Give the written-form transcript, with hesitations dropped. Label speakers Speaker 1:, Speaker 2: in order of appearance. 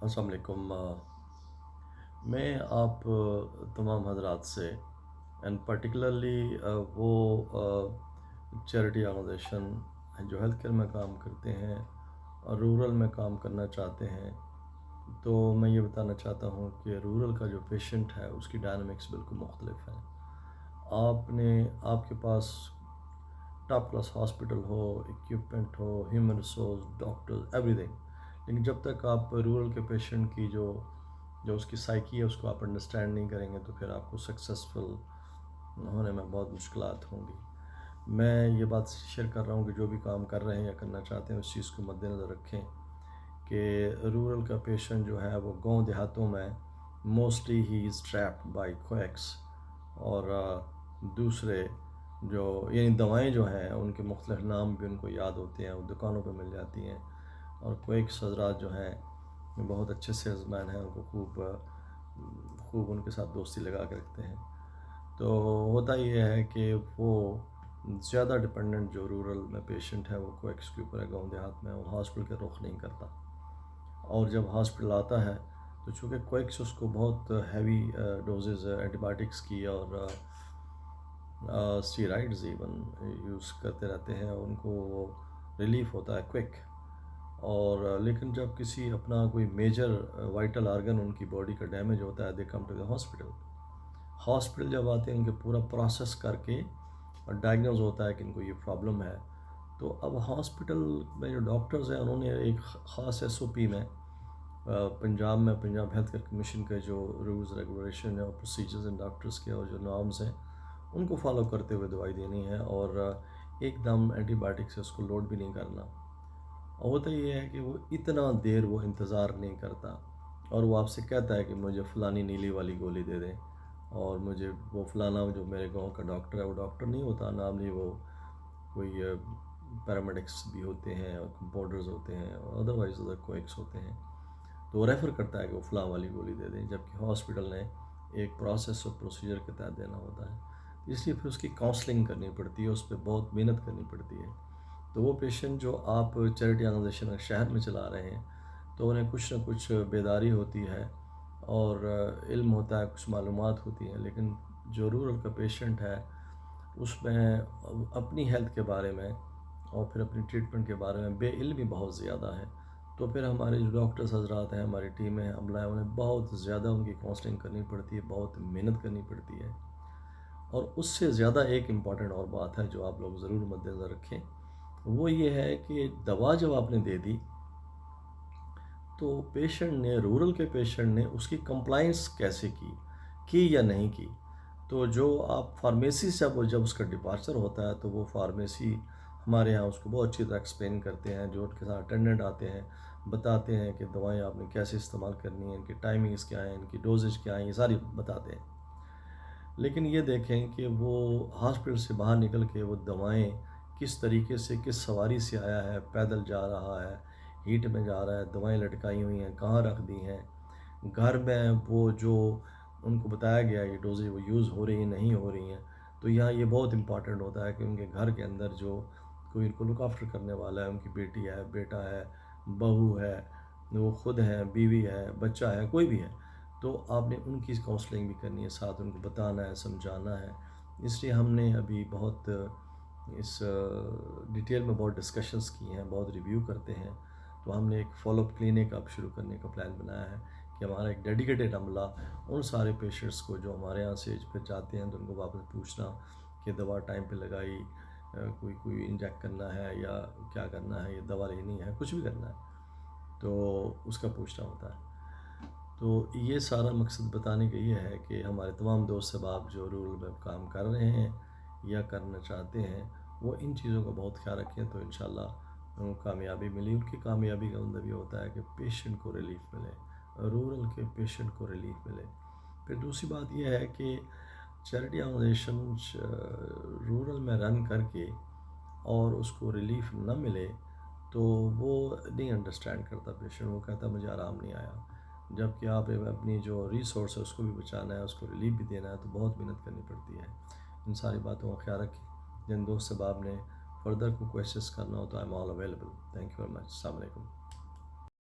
Speaker 1: السلام علیکم۔ میں آپ تمام حضرات سے اینڈ پرٹیکولرلی وہ چیریٹی آرگنائزیشن جو ہیلتھ کیئر میں کام کرتے ہیں اور رورل میں کام کرنا چاہتے ہیں، تو میں یہ بتانا چاہتا ہوں کہ رورل کا جو پیشنٹ ہے اس کی ڈائنامکس بالکل مختلف ہے۔ آپ کے پاس ٹاپ کلاس ہاسپٹل ہو، اکوپمنٹ ہو، human resource, doctor, everything, لیکن جب تک آپ رورل کے پیشنٹ کی جو اس کی سائیکی ہے اس کو آپ انڈرسٹینڈ نہیں کریں گے تو پھر آپ کو سکسیزفل ہونے میں بہت مشکلات ہوں گی۔ میں یہ بات شیئر کر رہا ہوں کہ جو بھی کام کر رہے ہیں یا کرنا چاہتے ہیں اس چیز کو مد نظر رکھیں کہ رورل کا پیشنٹ جو ہے وہ گاؤں دیہاتوں میں mostly he is trapped by quacks اور دوسرے جو یعنی دوائیں جو ہیں ان کے مختلف نام بھی ان کو یاد ہوتے ہیں، وہ دکانوں پہ مل جاتی ہیں، اور کویکس حضرات جو ہیں بہت اچھے سیلز مین ہیں، ان کو خوب ان کے ساتھ دوستی لگا کے رکھتے ہیں۔ تو ہوتا یہ ہے کہ وہ زیادہ ڈپینڈنٹ جو رورل میں پیشنٹ ہے وہ کویکس کے اوپر ہے، گاؤں دیہات میں وہ ہاسپٹل کے رخ نہیں کرتا، اور جب ہاسپٹل آتا ہے تو چونکہ کویکس اس کو بہت ہیوی ڈوزز اینٹی بایوٹکس کی اور اسٹیرائڈز ایون یوز کرتے رہتے ہیں، ان کو ریلیف ہوتا ہے کوئک، اور لیکن جب کسی اپنا کوئی میجر وائٹل آرگن ان کی باڈی کا ڈیمیج ہوتا ہے، دے کم ٹو دا ہاسپٹل جب آتے ہیں ان کے پورا پروسیس کر کے اور ڈائگنوز ہوتا ہے کہ ان کو یہ پرابلم ہے، تو اب ہاسپٹل میں جو ڈاکٹرز ہیں انہوں نے ایک خاص SOP میں پنجاب ہیلتھ کیئر کمیشن کے جو رولز ریگولیشن ہے اور پروسیجرز ہیں ڈاکٹرز کے اور جو نارمز ہیں ان کو فالو کرتے ہوئے دوائی دینی ہے، اور ایک دم اینٹی بایوٹک سے اس کو لوڈ بھی نہیں کرنا۔ اور ہوتا یہ ہے کہ وہ اتنا دیر وہ انتظار نہیں کرتا، اور وہ آپ سے کہتا ہے کہ مجھے فلانی نیلی والی گولی دے دیں، اور مجھے وہ فلانا جو میرے گاؤں کا ڈاکٹر ہے وہ ڈاکٹر نہیں ہوتا، نارملی وہ کوئی پیرامیڈکس بھی ہوتے ہیں اور کمپاؤنڈرز ہوتے ہیں اور ادروائز ادر کویکس ہوتے ہیں، تو وہ ریفر کرتا ہے کہ وہ فلاں والی گولی دے دیں، جبکہ ہاسپٹل نے ایک پروسیس اور پروسیجر کے تحت دینا ہوتا ہے، اس لیے پھر اس کی کاؤنسلنگ کرنی پڑتی ہے، اس پہ بہت محنت کرنی پڑتی ہے۔ تو وہ پیشنٹ جو آپ چیریٹی آرگنائزیشن شہر میں چلا رہے ہیں تو انہیں کچھ نہ کچھ بیداری ہوتی ہے اور علم ہوتا ہے، کچھ معلومات ہوتی ہیں، لیکن جو رورل کا پیشنٹ ہے اس میں اپنی ہیلتھ کے بارے میں اور پھر اپنی ٹریٹمنٹ کے بارے میں بے علمی بہت زیادہ ہے، تو پھر ہمارے جو ڈاکٹرز حضرات ہیں، ہماری ٹیمیں عملہ ہے، انہیں بہت زیادہ ان کی کاؤنسلنگ کرنی پڑتی ہے، بہت محنت کرنی پڑتی ہے۔ اور اس سے زیادہ ایک امپورٹنٹ اور بات ہے جو آپ لوگ ضرور مد نظر رکھیں، وہ یہ ہے کہ دوا جب آپ نے دے دی تو پیشنٹ نے، رورل کے پیشنٹ نے اس کی کمپلائنس کیسے کی یا نہیں کی۔ تو جو آپ فارمیسی سے جب اس کا ڈپارچر ہوتا ہے تو وہ فارمیسی ہمارے ہاں اس کو بہت اچھی طرح ایکسپلین کرتے ہیں، جو ان کے ساتھ اٹینڈنٹ آتے ہیں بتاتے ہیں کہ دوائیں آپ نے کیسے استعمال کرنی ہیں، ان کی ٹائمنگز کیا ہیں، ان کی ڈوزیج کیا ہیں، یہ ساری بتاتے ہیں۔ لیکن یہ دیکھیں کہ وہ ہاسپٹل سے باہر نکل کے وہ دوائیں کس طریقے سے، کس سواری سے آیا ہے، پیدل جا رہا ہے، ہیٹ میں جا رہا ہے، دوائیں لٹکائی ہوئی ہیں، کہاں رکھ دی ہیں، گھر میں وہ جو ان کو بتایا گیا یہ ڈوزیں وہ یوز ہو رہی ہیں نہیں ہو رہی ہیں۔ تو یہاں یہ بہت امپورٹنٹ ہوتا ہے کہ ان کے گھر کے اندر جو کوئی ان کو لک آفٹر کرنے والا ہے، ان کی بیٹی ہے، بیٹا ہے، بہو ہے، وہ خود ہے، بیوی ہے، بچہ ہے، کوئی بھی ہے، تو آپ نے ان کی کاؤنسلنگ بھی کرنی ہے، ساتھ ان کو بتانا ہے، سمجھانا ہے۔ اس لیے ہم نے ابھی بہت اس ڈیٹیل میں بہت ڈسکشنز کی ہیں، بہت ریویو کرتے ہیں، تو ہم نے ایک فالو اپ کلینک اب شروع کرنے کا پلان بنایا ہے کہ ہمارا ایک ڈیڈیکیٹڈ عملہ ان سارے پیشنٹس کو جو ہمارے یہاں سے پھر جاتے ہیں تو ان کو واپس پوچھنا کہ دوا ٹائم پہ لگائی، کوئی انجیکٹ کرنا ہے یا کیا کرنا ہے، یہ دوا لینی ہے، کچھ بھی کرنا ہے تو اس کا پوچھنا ہوتا ہے۔ تو یہ سارا مقصد بتانے کا یہ ہے کہ ہمارے تمام دوست احباب جو رورل میں کام کر رہے ہیں یا کرنا چاہتے ہیں وہ ان چیزوں کا بہت خیال رکھیں، تو انشاءاللہ ان کو کامیابی ملی۔ ان کی کامیابی کا مطلب یہ ہوتا ہے کہ پیشنٹ کو ریلیف ملے، رورل کے پیشنٹ کو ریلیف ملے۔ پھر دوسری بات یہ ہے کہ چیریٹی آرگنائزیشن رورل میں رن کر کے اور اس کو ریلیف نہ ملے تو وہ نہیں انڈرسٹینڈ کرتا پیشنٹ، وہ کہتا مجھے آرام نہیں آیا، جبکہ آپ اپنی جو ریسورس ہے اس کو بھی بچانا ہے، اس کو ریلیف بھی دینا ہے، تو بہت محنت کرنی پڑتی ہے۔ ان ساری باتوں کا خیال رکھیں۔ جن دوست احباب نے فردر کو کوشچنس کرنا ہو تو I am all available. Thank you very much. السلام علیکم۔